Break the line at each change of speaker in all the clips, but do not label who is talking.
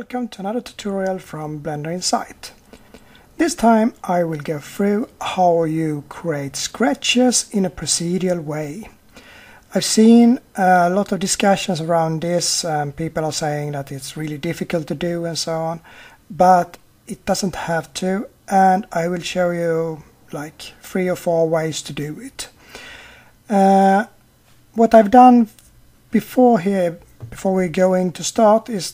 welcome to another tutorial from Blender Insight. This time I will go through how you create scratches in a procedural way. I've seen a lot of discussions around this, people are saying that it's really difficult to do and so on, but it doesn't have to, and I will show you like 3 or 4 ways to do it. What I've done before we're going to start is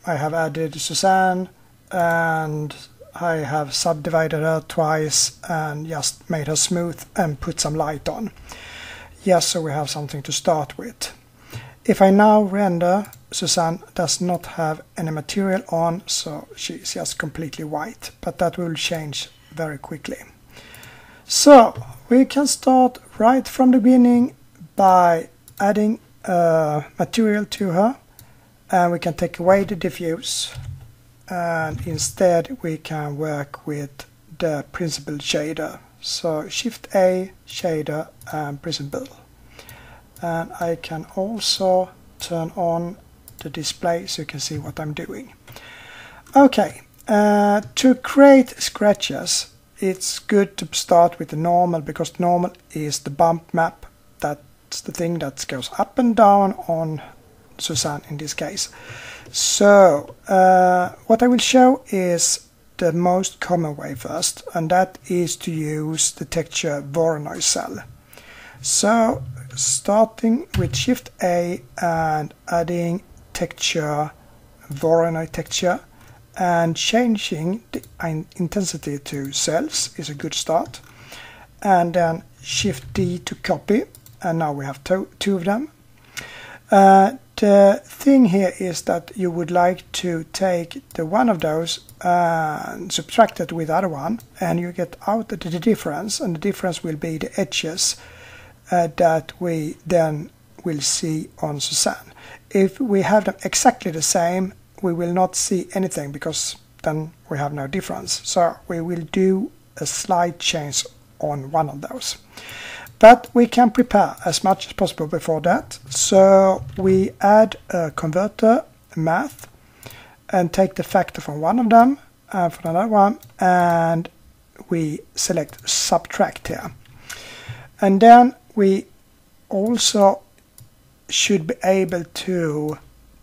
I have added Suzanne and I have subdivided her twice and just made her smooth and put some light on. Yes, so we have something to start with. If I now render, Suzanne does not have any material on, so she's just completely white, but that will change very quickly. So we can start right from the beginning by adding material to her, and we can take away the diffuse, and instead we can work with the principled shader. So Shift A, shader and principle, and I can also turn on the display so you can see what I'm doing. Okay, to create scratches it's good to start with the normal, because normal is the bump map. That's the thing that goes up and down on Suzanne in this case. So what I will show is the most common way first, and that is to use the texture Voronoi cell. So starting with Shift A and adding texture Voronoi texture and changing the intensity to cells is a good start, and then Shift D to copy, and now we have two of them. The thing here is that you would like to take the one of those and subtract it with the other one, and you get out the difference, and the difference will be the edges that we then will see on Suzanne. If we have them exactly the same, we will not see anything, because then we have no difference. So we will do a slight change on one of those. But we can prepare as much as possible before that. So we add a converter math and take the factor from one of them and from another one, and we select subtract here. And then we also should be able to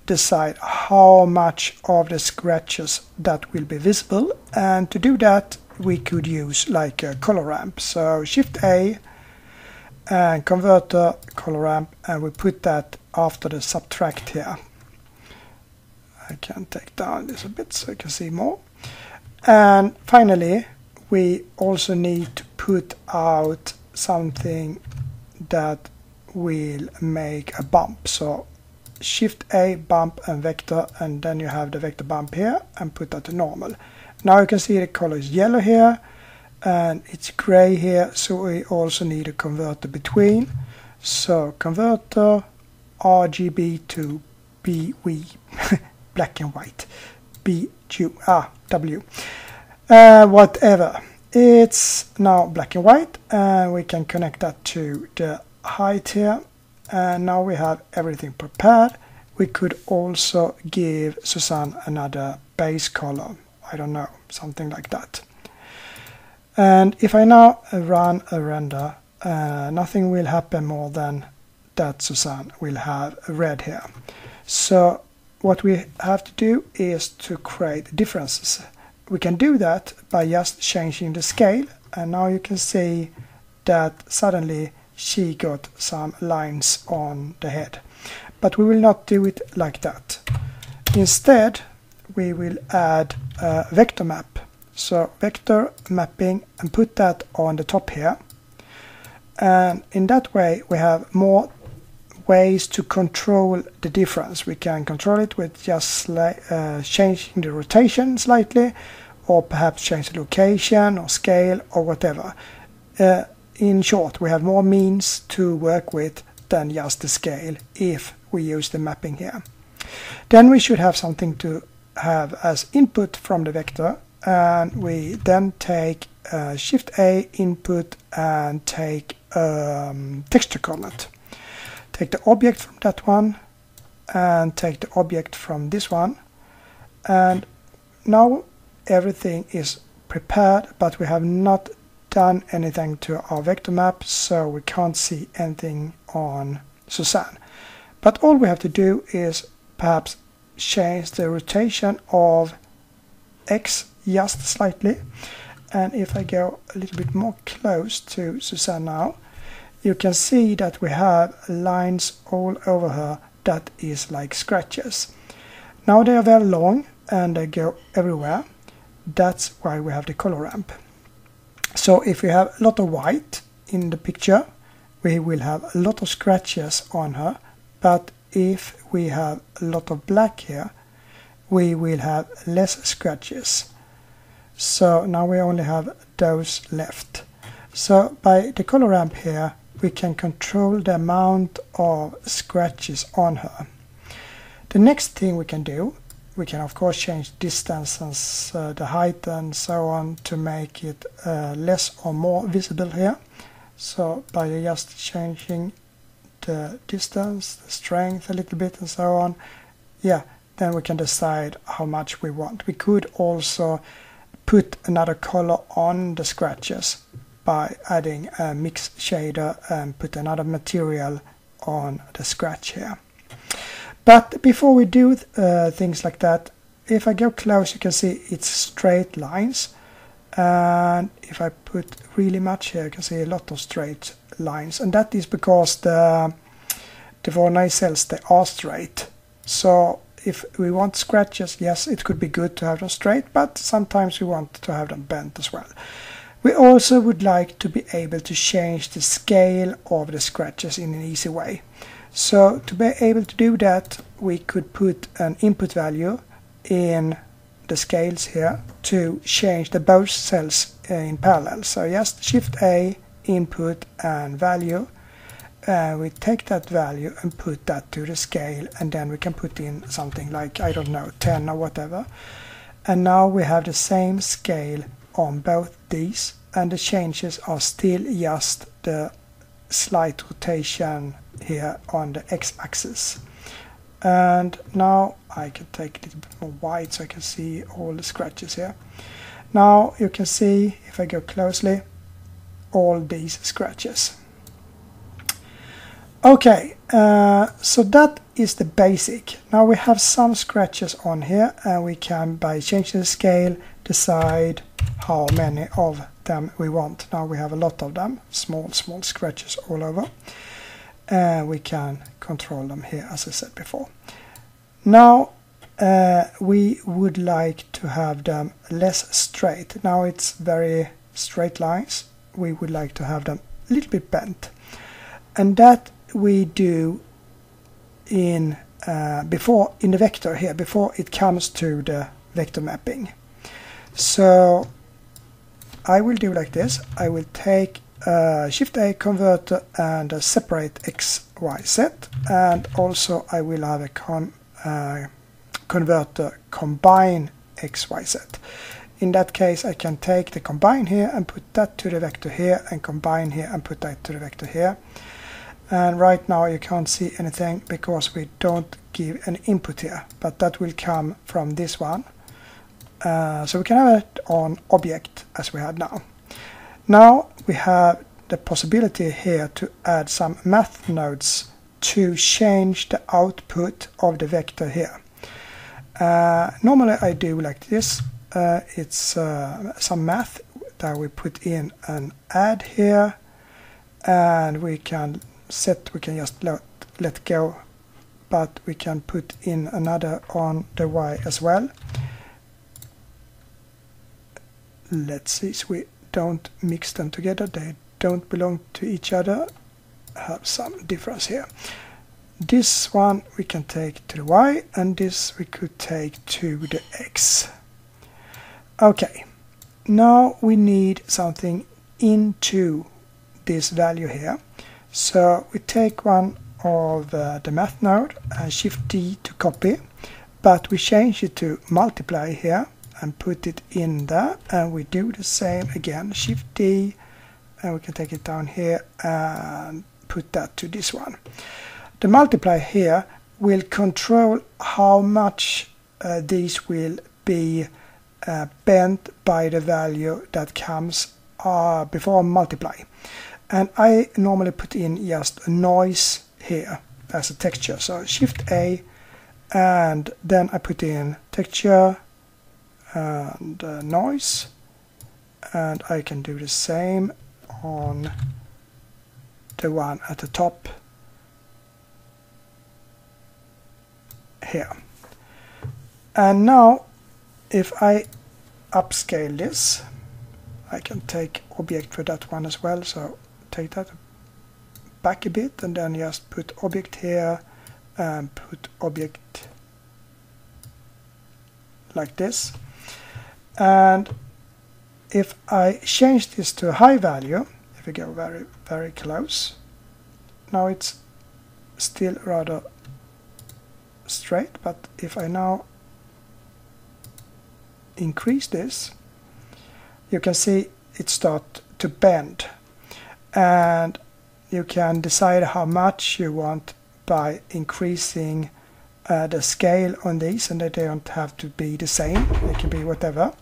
decide how much of the scratches that will be visible, and to do that we could use like a color ramp. So Shift A and converter color ramp, and we put that after the subtract here. I can take down this a bit so you can see more. And finally we also need to put out something that will make a bump. So Shift A, bump and vector, and then you have the vector bump here, and put that to normal. Now you can see the color is yellow here and it's gray here, so we also need a converter between. So converter RGB to BW black and white, W, whatever. It's now black and white, and we can connect that to the height here, and now we have everything prepared. We could also give Suzanne another base color, I don't know, something like that. And if I now run a render, nothing will happen more than that Suzanne will have red here. So what we have to do is to create differences. We can do that by just changing the scale, and now you can see that suddenly she got some lines on the head. But we will not do it like that. Instead we will add a vector map. So vector mapping, and put that on the top here, and in that way we have more ways to control the difference. We can control it with just changing the rotation slightly, or perhaps change the location or scale or whatever. In short, we have more means to work with than just the scale if we use the mapping here. Then we should have something to have as input from the vector, and we then take Shift A input and take texture coordinate. Take the object from that one and take the object from this one, And now everything is prepared, but we have not done anything to our vector map, so we can't see anything on Suzanne. But all we have to do is perhaps change the rotation of X just slightly. And if I go a little bit more close to Suzanne now, you can see that we have lines all over her that is like scratches. Now they are very long and they go everywhere. That's why we have the color ramp. So if we have a lot of white in the picture, we will have a lot of scratches on her. But if we have a lot of black here, we will have less scratches. So now we only have those left. So by the color ramp here, we can control the amount of scratches on her. The next thing we can do, we can of course change distances, the height and so on to make it less or more visible here. So by just changing the distance, the strength a little bit and so on, yeah, then we can decide how much we want. We could also put another color on the scratches by adding a mix shader and put another material on the scratch here. But before we do things like that, if I go close, you can see it's straight lines. And if I put really much here, you can see a lot of straight lines. And that is because the Voronoi cells, they are straight. So if we want scratches, yes, it could be good to have them straight, but sometimes we want to have them bent as well. We also would like to be able to change the scale of the scratches in an easy way. So to be able to do that, we could put an input value in the scales here to change the both cells in parallel. So just Shift A, input and value. We take that value and put that to the scale, and then we can put in something like, I don't know, 10 or whatever. And now we have the same scale on both these, and the changes are still just the slight rotation here on the x-axis. And now I can take a little bit more white so I can see all the scratches here. Now you can see, if I go closely, all these scratches. Okay, so that is the basic. Now we have some scratches on here, and we can, by changing the scale, decide how many of them we want. Now we have a lot of them, small scratches all over. And we can control them here, as I said before. Now we would like to have them less straight. Now it's very straight lines. We would like to have them a little bit bent. And that we do in the vector here, before it comes to the vector mapping. So I will do like this. I will take a Shift A converter and a separate X, Y, Z, and also I will have a converter combine X, Y, Z. In that case, I can take the combine here and put that to the vector here, and combine here and put that to the vector here. And right now you can't see anything because we don't give an input here, but that will come from this one. So we can have it on object as we had now. Now we have the possibility here to add some math nodes to change the output of the vector here. Normally I do like this. It's some math that we put in an add here, and we can just let go, but we can put in another on the Y as well. Let's see, so we don't mix them together, they don't belong to each other, have some difference here. This one we can take to the Y, and this we could take to the X. Okay, now we need something into this value here. So we take one of the math node and Shift D to copy, but we change it to multiply here and put it in there, and we do the same again, Shift D, and we can take it down here and put that to this one. The multiply here will control how much these will be bent by the value that comes before multiply. And I normally put in just a noise here as a texture. So Shift A, and then I put in texture and noise, and I can do the same on the one at the top here. And now if I upscale this, I can take object for that one as well. So take that back a bit and then just put object here and put object like this. And if I change this to a high value, if we go very, very close, now it's still rather straight, but if I now increase this, you can see it start to bend, and you can decide how much you want by increasing the scale on these, and they don't have to be the same, they can be whatever.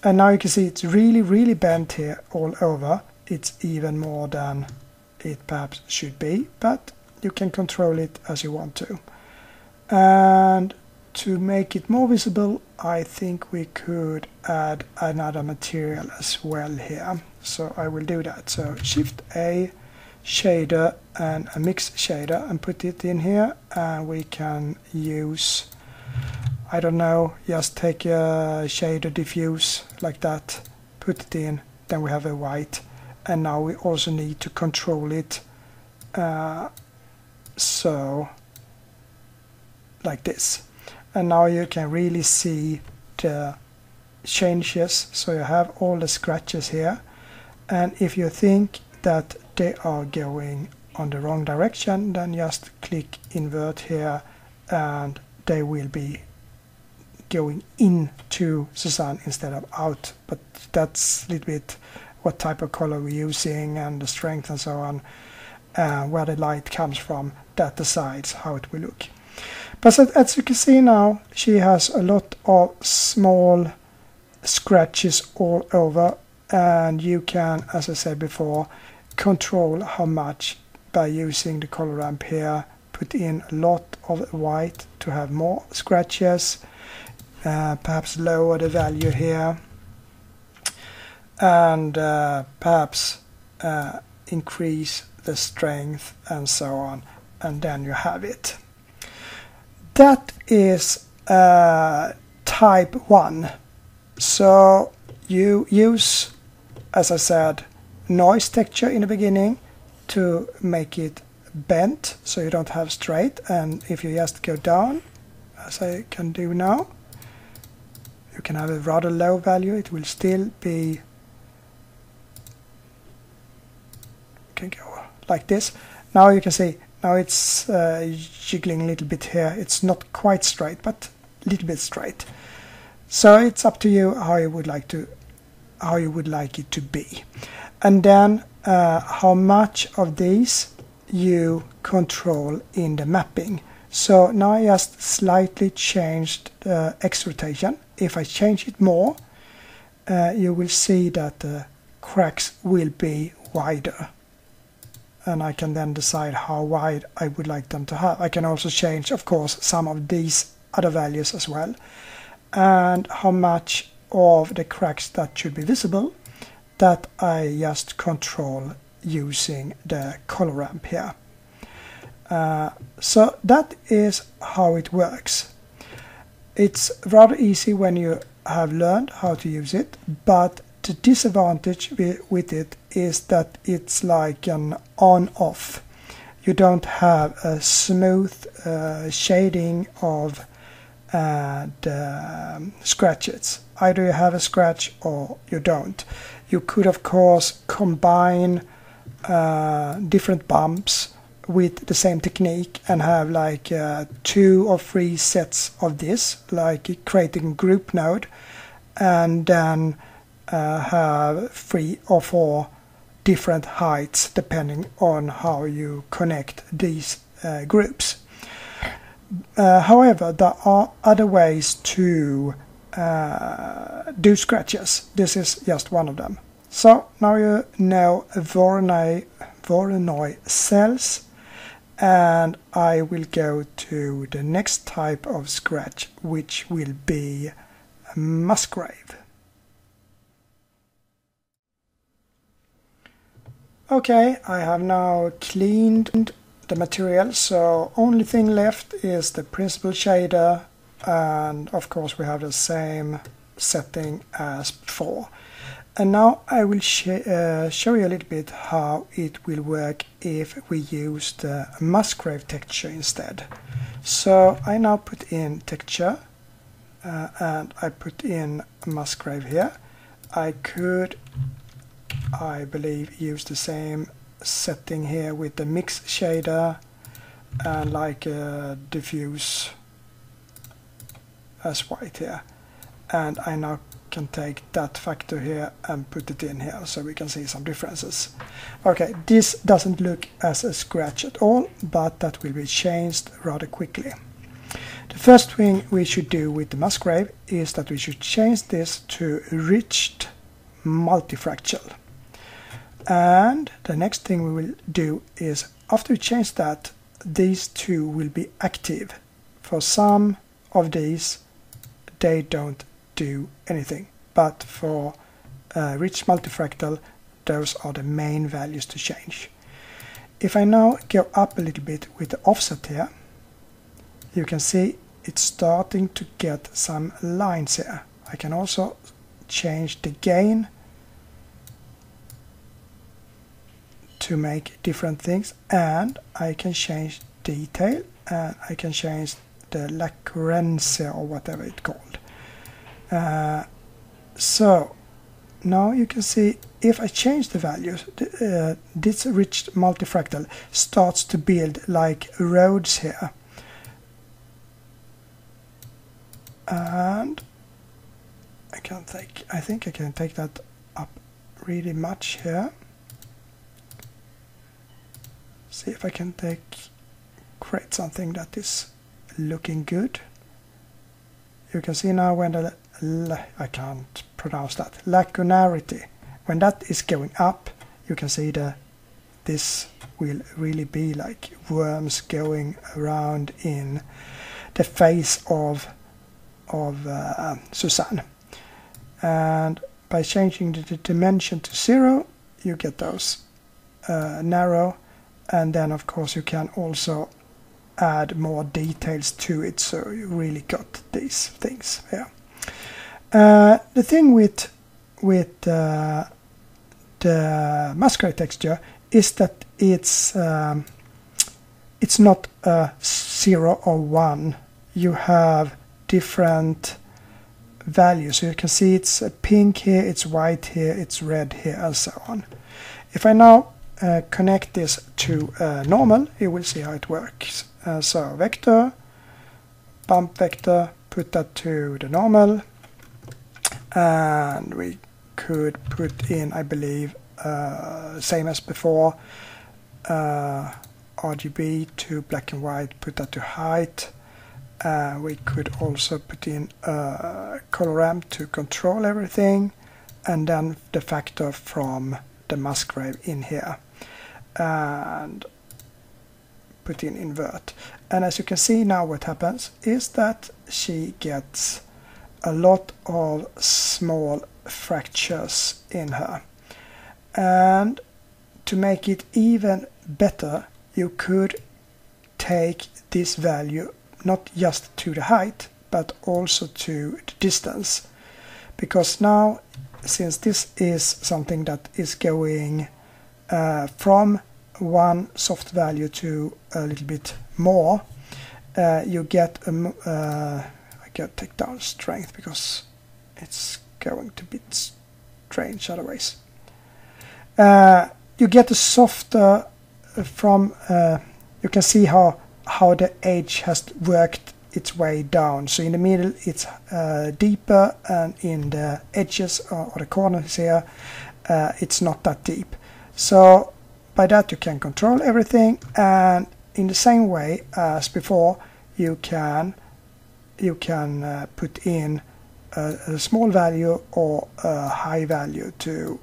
And now you can see it's really bent here all over. It's even more than it perhaps should be, but you can control it as you want to. And to make it more visible, I think we could add another material as well here. So I will do that. So Shift A, shader and a mix shader, and put it in here, and we can use, I don't know, just take a shader diffuse like that, put it in, then we have a white, and now we also need to control it, so like this. And now you can really see the changes, so you have all the scratches here, and if you think that they are going on the wrong direction, then just click invert here and they will be going into the sun instead of out. But that's a little bit what type of color we're using and the strength and so on, where the light comes from, that decides how it will look. But as you can see now, she has a lot of small scratches all over, and you can, as I said before, control how much by using the color ramp here. Put in a lot of white to have more scratches, perhaps lower the value here, and perhaps increase the strength and so on, and then you have it. That is type 1. So you use, as I said, noise texture in the beginning to make it bent so you don't have straight, and if you just go down as I can do now, you can have a rather low value. It will still be, you can go like this. Now you can see, now it's jiggling a little bit here. It's not quite straight, but a little bit straight. So it's up to you how you would like it to be. And then how much of these you control in the mapping. So now I just slightly changed the X rotation. If I change it more, you will see that the cracks will be wider. And I can then decide how wide I would like them to have. I can also change, of course, some of these other values as well. And how much of the cracks that should be visible, that I just control using the color ramp here. So that is how it works. It's rather easy when you have learned how to use it, but the disadvantage with it is that it's like an on-off. You don't have a smooth shading of the scratches. Either you have a scratch or you don't. You could of course combine different bumps with the same technique and have like 2 or 3 sets of this, like creating a group node, and then have 3 or 4 different heights depending on how you connect these groups. However, there are other ways to do scratches. This is just one of them. So now you know Voronoi cells, and I will go to the next type of scratch, which will be Musgrave. Okay, I have now cleaned the material, so only thing left is the principal shader, and of course we have the same setting as before. And now I will show you a little bit how it will work if we use the Musgrave texture instead. So I now put in texture and I put in Musgrave here. I could, I believe, use the same setting here with the mix shader and like diffuse as white here. And I now can take that factor here and put it in here so we can see some differences. Okay, this doesn't look as a scratch at all, but that will be changed rather quickly. The first thing we should do with the Musgrave is that we should change this to Riched Multifractal. And the next thing we will do is, after we change that, these two will be active. For some of these, they don't do anything, but for Riched Multifractal, those are the main values to change. If I now go up a little bit with the offset here, you can see it's starting to get some lines here. I can also change the gain to make different things, and I can change detail, and I can change the laccurrency or whatever it's called. So now you can see if I change the values, this Riched Multifractal starts to build like roads here. And I think I can take that up really much here. See if I can create something that is looking good. You can see now when I can't pronounce that, lacunarity, when that is going up, you can see this will really be like worms going around in the face of Suzanne. And by changing the dimension to 0, you get those narrow, and then of course you can also add more details to it, so you really got these things here. The thing with the Musgrave texture is that it's not a 0 or 1. You have different values, so you can see it's pink here, it's white here, it's red here, and so on. If I now connect this to normal, you will see how it works. So vector, bump vector, put that to the normal, and we could put in, I believe, same as before, RGB to black and white, put that to height. We could also put in color ramp to control everything, and then the factor from the Musgrave in here, and put in invert. And as you can see now, what happens is that she gets a lot of small fractures in her. And to make it even better, you could take this value not just to the height, but also to the distance. Because now, since this is something that is going from one soft value to a little bit more, you get I can take down strength because it's going to be strange otherwise. You get a softer from you can see how the edge has worked its way down. So in the middle it's deeper, and in the edges or the corners here it's not that deep. So by that you can control everything, and in the same way as before you can put in a small value or a high value to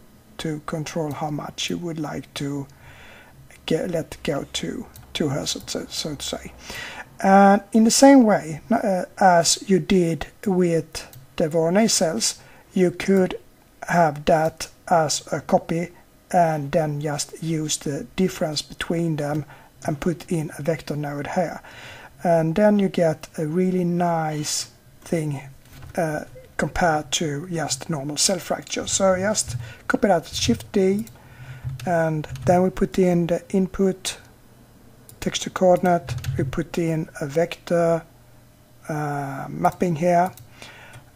control how much you would like to let go to her, so to say. And in the same way as you did with the Voronoi cells, you could have that as a copy and then just use the difference between them and put in a vector node here. And then you get a really nice thing compared to just normal cell fracture. So just copy that, Shift D, and then we put in the input texture coordinate, we put in a vector mapping here,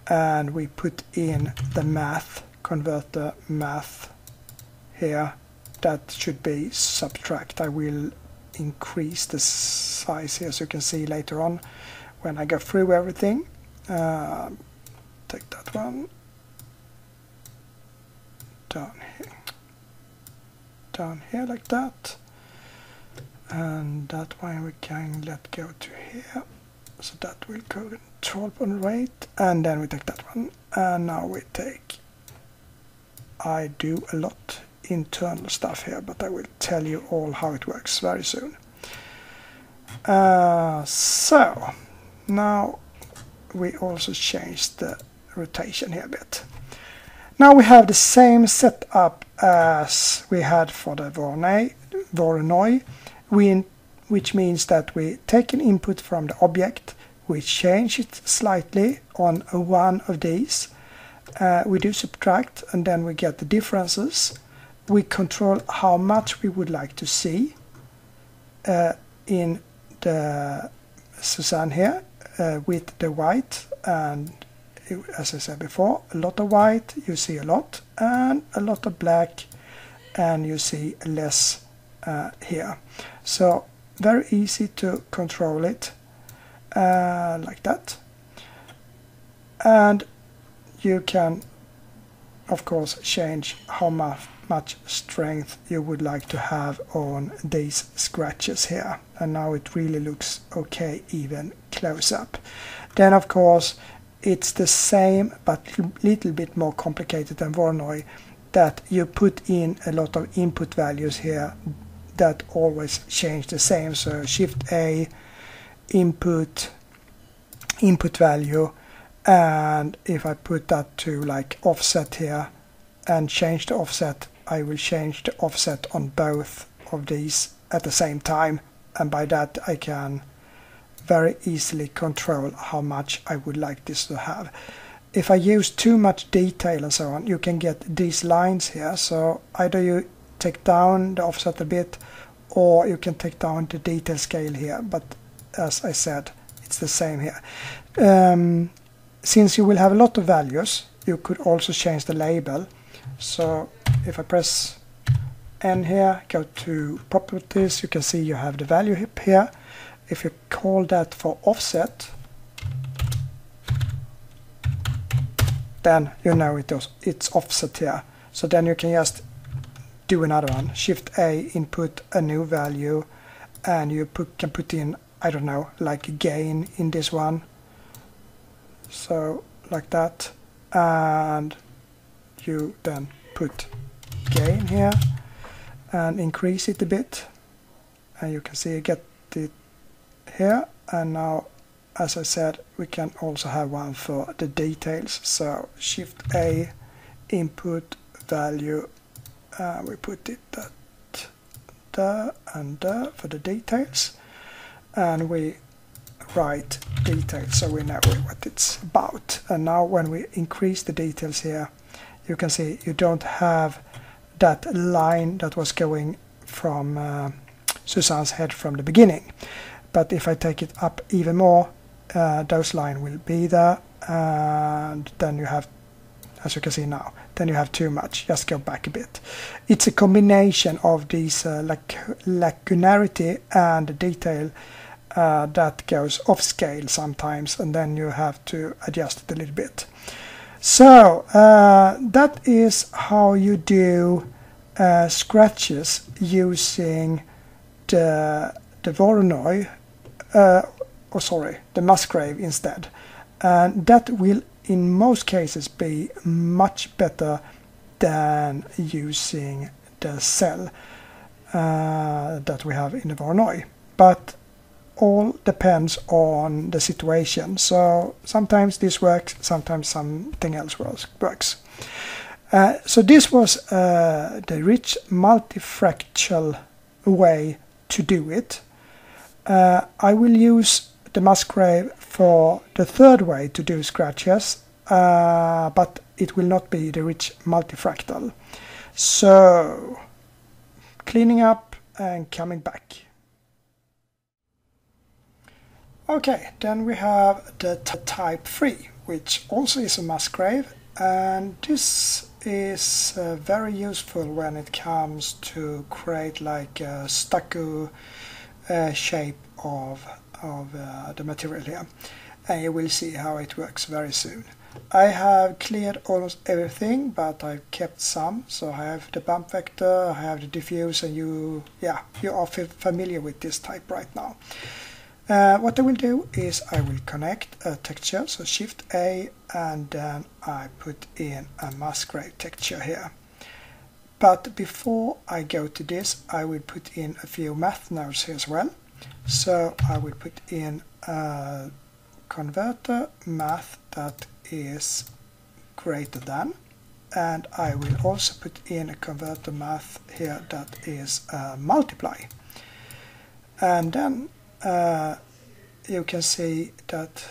and we put in the math, converter math here. That should be subtract. I will increase the size here so you can see later on when I go through everything. Take that one down here like that, and that one we can let go to here, so that will control on rate, and then we take that one, and now we take, I do a lot internal stuff here, but I will tell you all how it works very soon. So now we also changed the rotation here a bit. Now we have the same setup as we had for the Voronoi, which means that we take an input from the object, we change it slightly on one of these, we do subtract, and then we get the differences. We control how much we would like to see in the Suzanne here with the white, and as I said before, a lot of white you see a lot, and a lot of black and you see less here. So very easy to control it like that, and you can of course change how much strength you would like to have on these scratches here, and now it really looks okay even close up. Then of course it's the same but a little bit more complicated than Voronoi, that you put in a lot of input values here that always change the same. So Shift A, input value, and if I put that to like offset here and change the offset, I will change the offset on both of these at the same time, and by that I can very easily control how much I would like this to have. If I use too much detail and so on, you can get these lines here, so either you take down the offset a bit or you can take down the detail scale here, but as I said, it's the same here. Since you will have a lot of values, you could also change the label. So if I press N here, go to properties, you can see you have the value here. If you call that for offset, then you know it's offset here. So then you can just do another one. Shift A, input a new value, and you can put in, I don't know, like gain in this one. So like that, and you then put gain here and increase it a bit, and you can see you get it here. And now, as I said, we can also have one for the details. So Shift A, input value, we put it there and there for the details, and we write details so we know what it's about. And now when we increase the details here, you can see you don't have that line that was going from Suzanne's head from the beginning. But if I take it up even more, those lines will be there, and then you have, as you can see now, then you have too much. Just go back a bit. It's a combination of these lacunarity and the detail that goes off scale sometimes, and then you have to adjust it a little bit. So that is how you do scratches using the Voronoi. or sorry, the Musgrave instead. And that will in most cases be much better than using the cell that we have in the Voronoi. But all depends on the situation. So sometimes this works, sometimes something else works. So this was the rich multifractal way to do it. I will use the Musgrave for the third way to do scratches, but it will not be the rich multifractal. So cleaning up and coming back. Okay, then we have the type 3, which also is a Musgrave, and this is very useful when it comes to create like a stucco shape of the material here, and you will see how it works very soon. I have cleared almost everything, but I've kept some. So I have the bump vector, I have the diffuse, and you are familiar with this type right now. What I will do is I will connect a texture, so Shift A, and then I put in a Musgrave texture here. But before I go to this, I will put in a few math nodes here as well. So I will put in a converter math that is greater than, and I will also put in a converter math here that is multiply. And then you can see that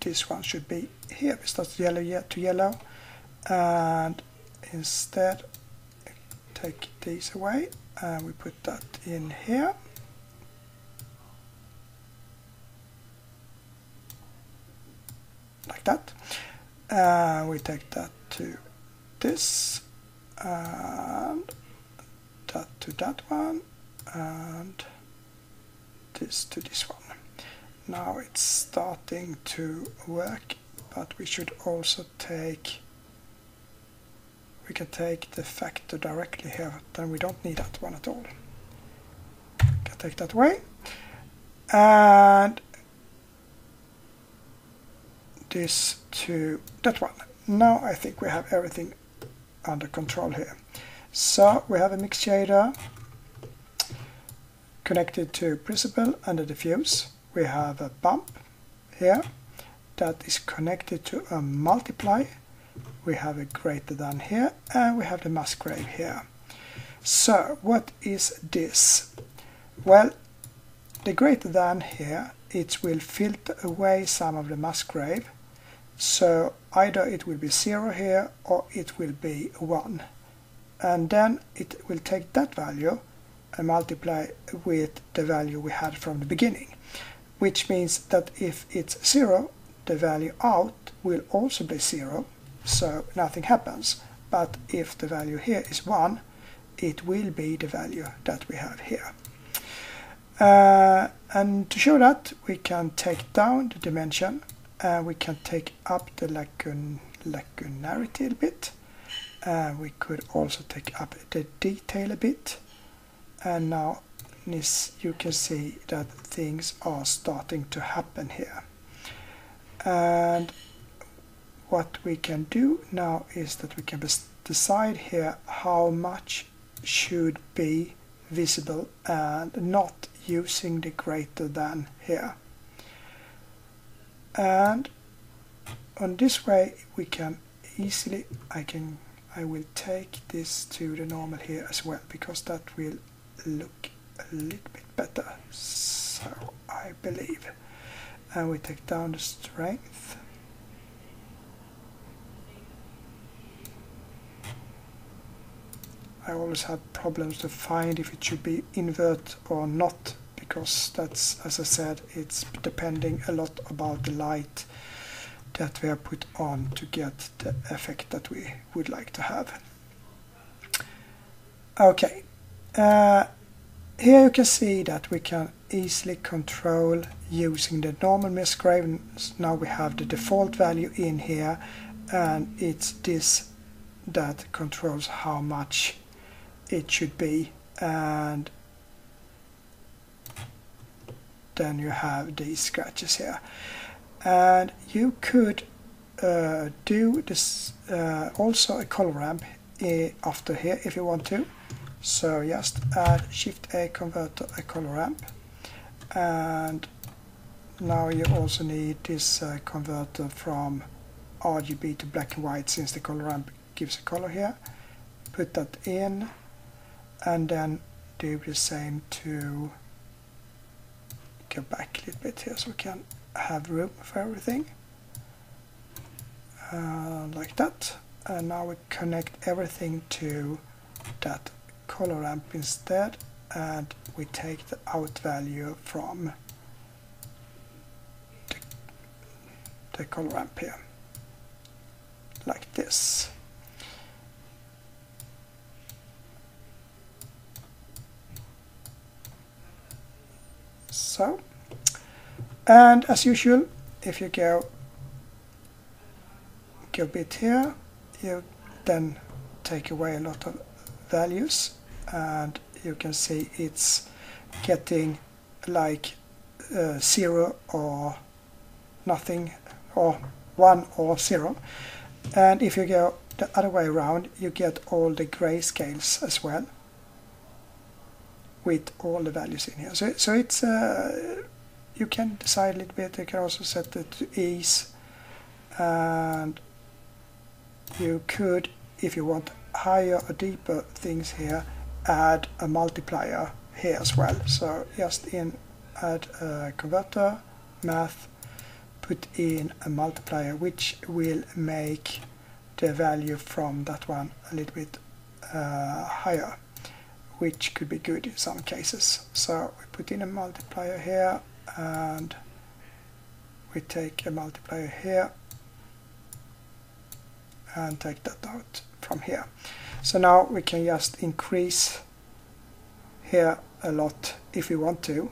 this one should be here. It starts yellow to yellow, and instead take these away and we put that in here. Like that. We take that to this, and that to that one, and this to this one. Now it's starting to work, but we should also we can take the factor directly here, then we don't need that one at all. Can take that away, and this to that one. Now I think we have everything under control here. So we have a mix shader connected to Procedural and a diffuse. We have a bump here that is connected to a multiply. We have a greater than here, and we have the Musgrave here. So what is this? Well, the greater than here, it will filter away some of the Musgrave. So either it will be 0 here or it will be 1. And then it will take that value and multiply with the value we had from the beginning. Which means that if it's 0, the value out will also be 0. So nothing happens. But if the value here is 1, it will be the value that we have here. And to show that, we can take down the dimension, and we can take up the lacunarity a bit. We could also take up the detail a bit. And now you can see that things are starting to happen here. And what we can do now is that we can decide here how much should be visible and not using the greater than here. And on this way we can easily, I will take this to the normal here as well, because that will look a little bit better, so I believe. And we take down the strength. I always have problems to find if it should be invert or not, because that's, as I said, it's depending a lot about the light that we have put on to get the effect that we would like to have. Okay, here you can see that we can easily control using the normal Musgrave. Now we have the default value in here, and it's this that controls how much it should be. And then you have these scratches here. And you could do this also a color ramp after here if you want to. So just add Shift A converter a color ramp, and now you also need this converter from RGB to black and white, since the color ramp gives a color here. Put that in, and then do the same to go back a little bit here so we can have room for everything. Like that. And now we connect everything to that color ramp instead, and we take the out value from the color ramp here, like this. So, and as usual, if you go a bit here, you then take away a lot of values, and you can see it's getting like 0 or nothing, or 1 or 0. And if you go the other way around, you get all the grayscales as well, with all the values in here. So it's you can decide a little bit. You can also set it to ease, and you could, if you want higher or deeper things here, add a multiplier here as well. So just add a converter, math, put in a multiplier, which will make the value from that one a little bit higher, which could be good in some cases. So we put in a multiplier here, and we take a multiplier here and take that out from here. So now we can just increase here a lot if we want to,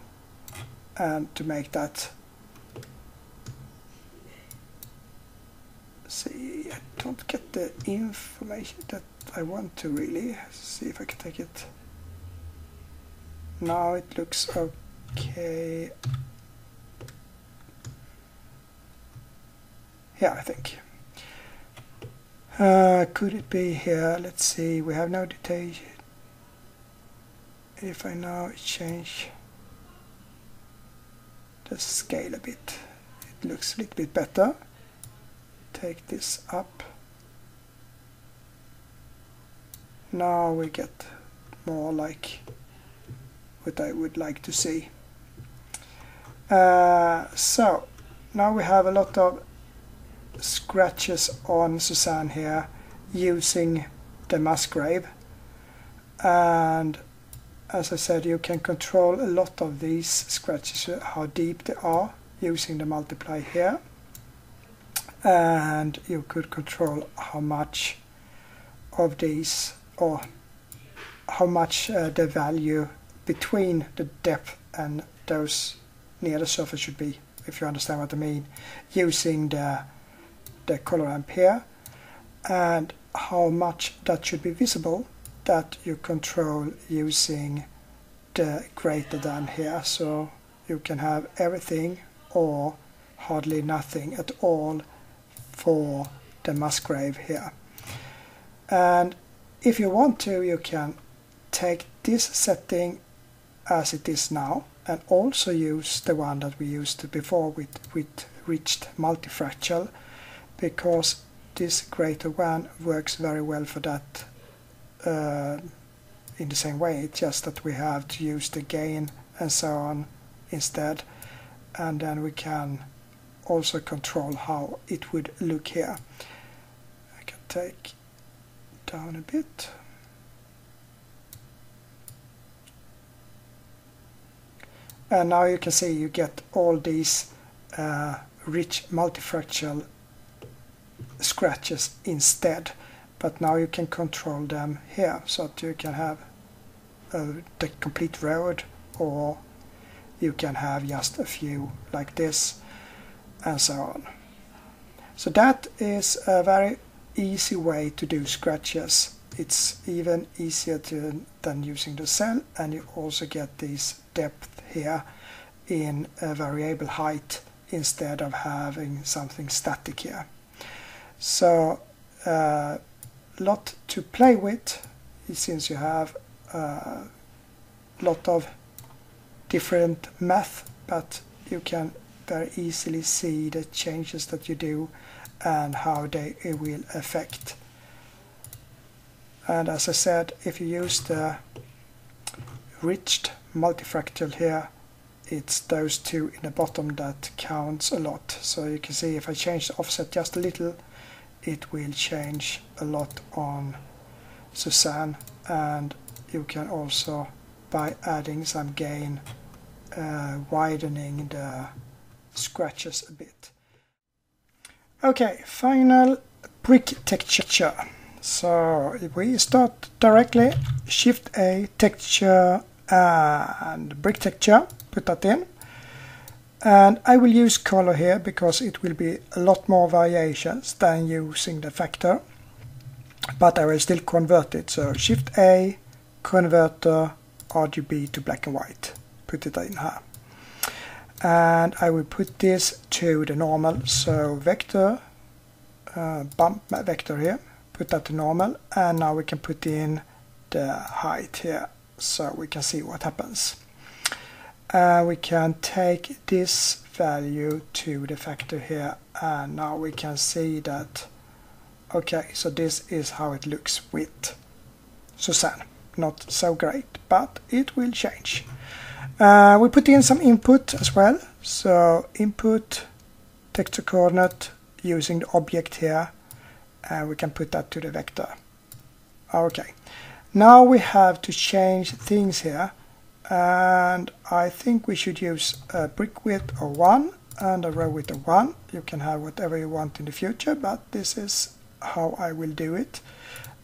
and to make that, see, I don't get the information that I want to really. See if I can take it. Now it looks okay. Yeah, I think. Could it be here? Let's see, we have no detail. If I now change the scale a bit, it looks a little bit better. Take this up. Now we get more like what I would like to see. So now we have a lot of scratches on Suzanne here using the Musgrave, and as I said, you can control a lot of these scratches, how deep they are, using the multiply here, and you could control how much of these, or how much the value between the depth and those near the surface should be, if you understand what I mean, using the color ramp here, and how much that should be visible, that you control using the greater than here. So you can have everything or hardly nothing at all for the Musgrave here. And if you want to, you can take this setting as it is now, and also use the one that we used before with reached multifractal, because this greater one works very well for that in the same way. It's just that we have to use the gain and so on instead, and then we can also control how it would look here. I can take down a bit. And now you can see you get all these rich multifractal scratches instead, but now you can control them here, so that you can have the complete road, or you can have just a few like this, and so on. So that is a very easy way to do scratches. It's even easier than using the cell, and you also get this depth here in a variable height instead of having something static here. So lot to play with, since you have a lot of different math, but you can very easily see the changes that you do and how they will affect. And as I said, if you use the enriched multifractal here, it's those two in the bottom that counts a lot. So you can see if I change the offset just a little, it will change a lot on Suzanne. And you can also, by adding some gain, widening the scratches a bit. Okay, final brick texture. So if we start directly, Shift A, texture and brick texture, put that in. And I will use color here because it will be a lot more variations than using the factor. But I will still convert it. So Shift A, converter, RGB to black and white. Put it in here. And I will put this to the normal. So vector, bump vector here. Put that to normal. And now we can put in the height here. So we can see what happens. We can take this value to the factor here, and now we can see that, okay, so this is how it looks with Suzanne. Not so great, but it will change. We put in some input as well, so input texture coordinate using the object here, and we can put that to the vector. Okay, now we have to change things here. And I think we should use a brick width of 1 and a row width of 1. You can have whatever you want in the future, but this is how I will do it.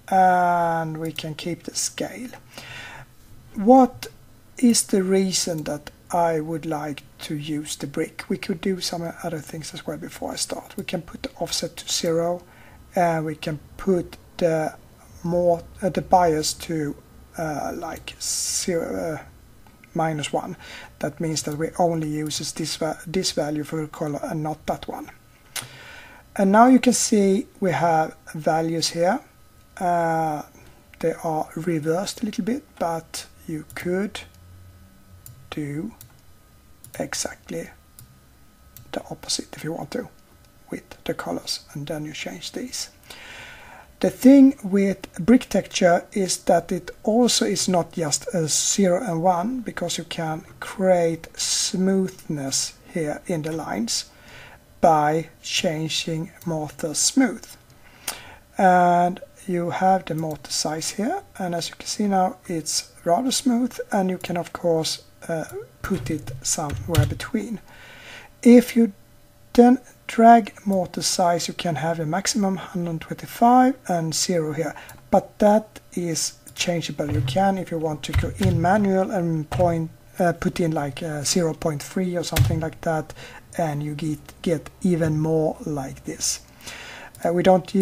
And we can keep the scale. What is the reason that I would like to use the brick? We could do some other things as well before I start. We can put the offset to 0, and we can put the bias to like 0. -1. That means that we only use this value for the color and not that one. And now you can see we have values here. They are reversed a little bit, but you could do exactly the opposite if you want to with the colors, and then you change these. The thing with brick texture is that it also is not just a 0 and 1, because you can create smoothness here in the lines by changing mortar smooth. And you have the mortar size here, and as you can see now it's rather smooth, and you can of course put it somewhere between. If you then drag mortar size, you can have a maximum 125 and 0 here, but that is changeable. You can, if you want to go in manual and put in like 0.3 or something like that, and you get even more like this. We don't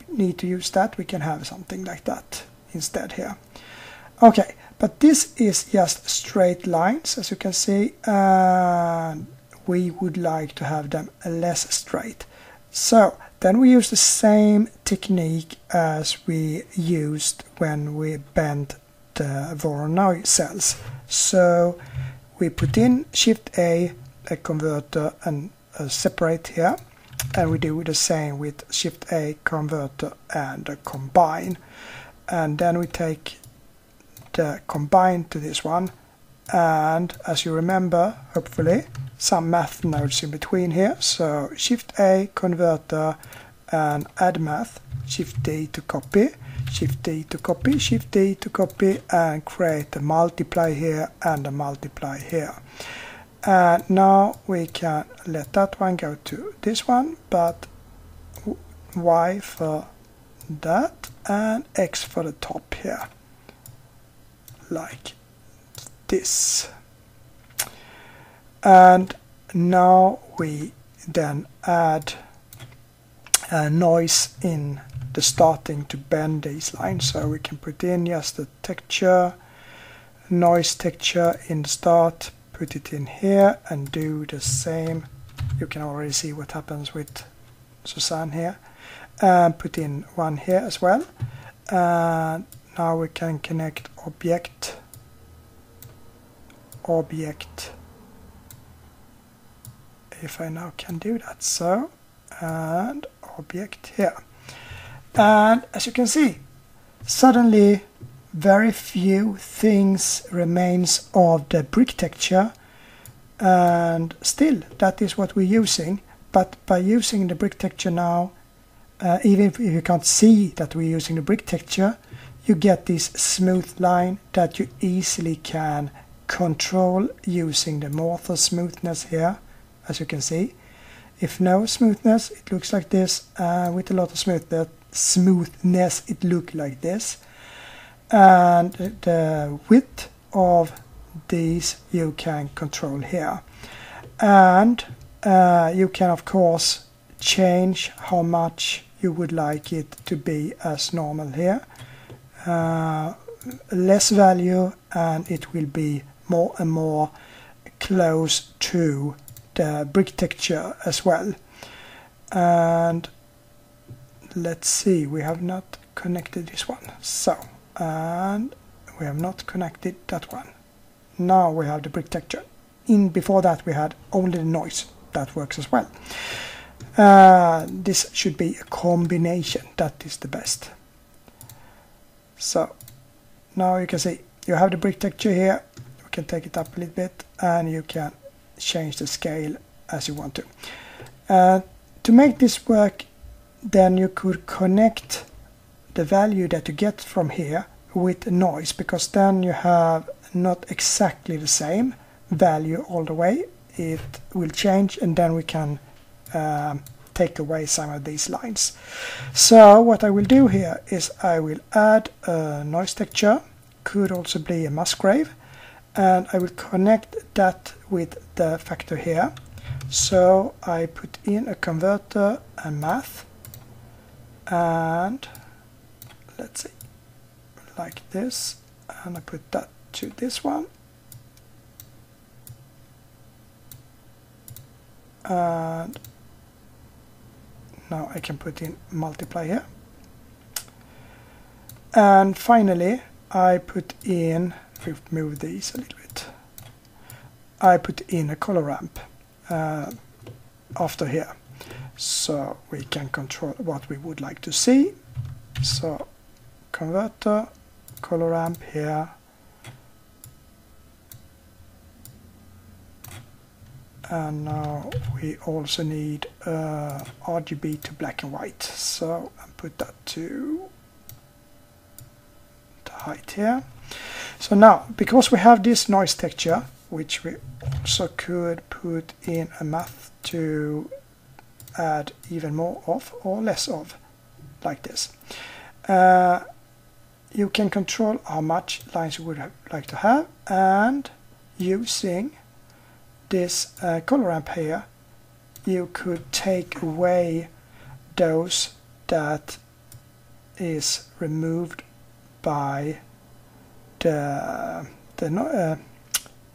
need to use that. We can have something like that instead here. Okay, but this is just straight lines, as you can see, and we would like to have them less straight. So then we use the same technique as we used when we bent the Voronoi cells. So we put in Shift A converter and separate here, and we do the same with Shift A converter and combine. And then we take the combine to this one, and as you remember, hopefully, some math nodes in between here. So Shift A converter and add math, Shift D to copy, Shift D to copy, Shift D to copy, and create a multiply here and a multiply here. And now we can let that one go to this one, but Y for that and X for the top here, like this. And now we then add a noise in the starting to bend these lines. So we can put in just the texture, noise texture in the start, put it in here and do the same. You can already see what happens with Suzanne here. Put in one here as well. Now we can connect object, if I now can do that, so, and object here. And as you can see, suddenly very few things remains of the brick texture, and still that is what we're using. But by using the brick texture now, even if you can't see that we're using the brick texture, you get this smooth line that you easily can control using the morpher smoothness here. As you can see, if no smoothness, it looks like this. With a lot of smoothness, it looks like this. And the width of these you can control here. And you can of course change how much you would like it to be as normal here. Less value, and it will be more and more close to the brick texture as well. And let's see, we have not connected this one, so, and we have not connected that one. Now we have the brick texture. Before that we had only the noise. That works as well. This should be a combination, that is the best. So now you can see you have the brick texture here. You can take it up a little bit and you can change the scale as you want to. To make this work, then you could connect the value that you get from here with noise, because then you have not exactly the same value all the way. It will change, and then we can take away some of these lines. So what I will do here is I will add a noise texture, could also be a Musgrave, and I will connect that with the factor here. So I put in a converter and math, and let's see, like this, and I put that to this one, and now I can put in multiply here. And finally I put in, if we move these a little bit, I put in a color ramp after here, so we can control what we would like to see. So converter, color ramp here, and now we also need RGB to black and white, so I put that to the height here. So now, because we have this noise texture, which we also could put in a math to add even more of or less of, like this. You can control how much lines you would like to have, and using this color ramp here, you could take away those that is removed by the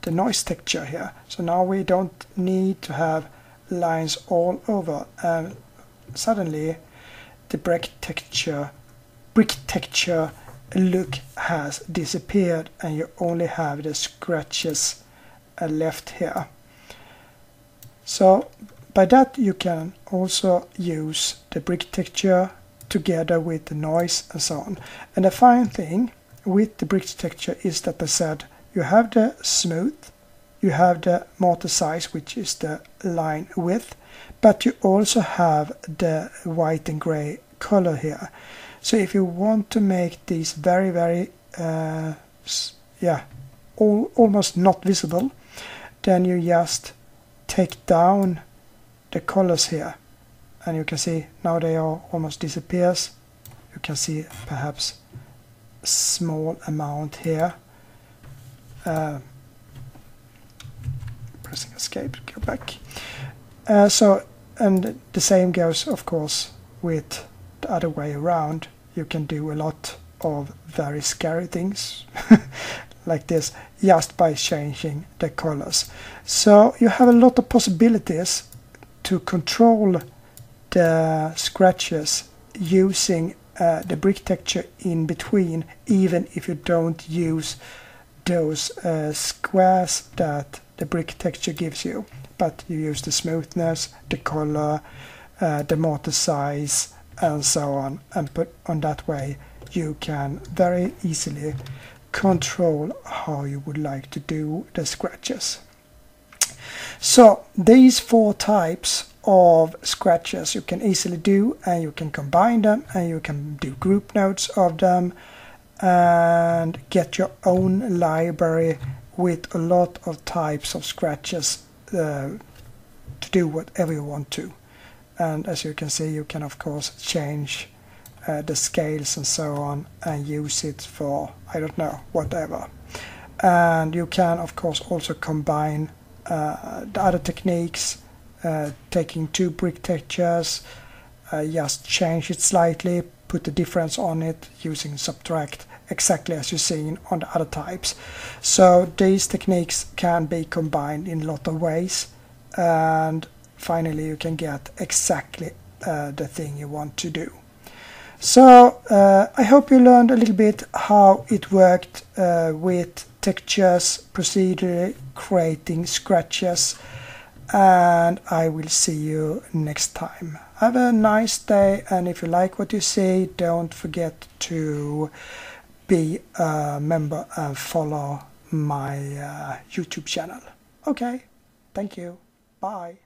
noise texture here. So now we don't need to have lines all over, and suddenly the brick texture look has disappeared, and you only have the scratches left here. So by that you can also use the brick texture together with the noise and so on. And the fine thing with the brick texture is that I said you have the smooth, you have the mortar size, which is the line width, but you also have the white and gray color here. So if you want to make these very almost not visible, then you just take down the colors here, and you can see now they are almost disappears. You can see perhaps a small amount here. Pressing escape, go back. And the same goes of course with the other way around. You can do a lot of very scary things like this just by changing the colors. So you have a lot of possibilities to control the scratches using the brick texture in between, even if you don't use those squares that the brick texture gives you, but you use the smoothness, the color, the mortar size and so on, and put on that way you can very easily control how you would like to do the scratches. So these 4 types of scratches you can easily do, and you can combine them, and you can do group notes of them and get your own library with a lot of types of scratches to do whatever you want to. And as you can see, you can of course change the scales and so on and use it for, I don't know, whatever. And you can of course also combine the other techniques, taking 2 brick textures, just change it slightly, put the difference on it using subtract, exactly as you've seen on the other types. So these techniques can be combined in a lot of ways, and finally you can get exactly the thing you want to do. So I hope you learned a little bit how it worked with textures, procedurally creating scratches, and I will see you next time. Have a nice day, and if you like what you see, don't forget to be a member and follow my YouTube channel. Okay, thank you. Bye.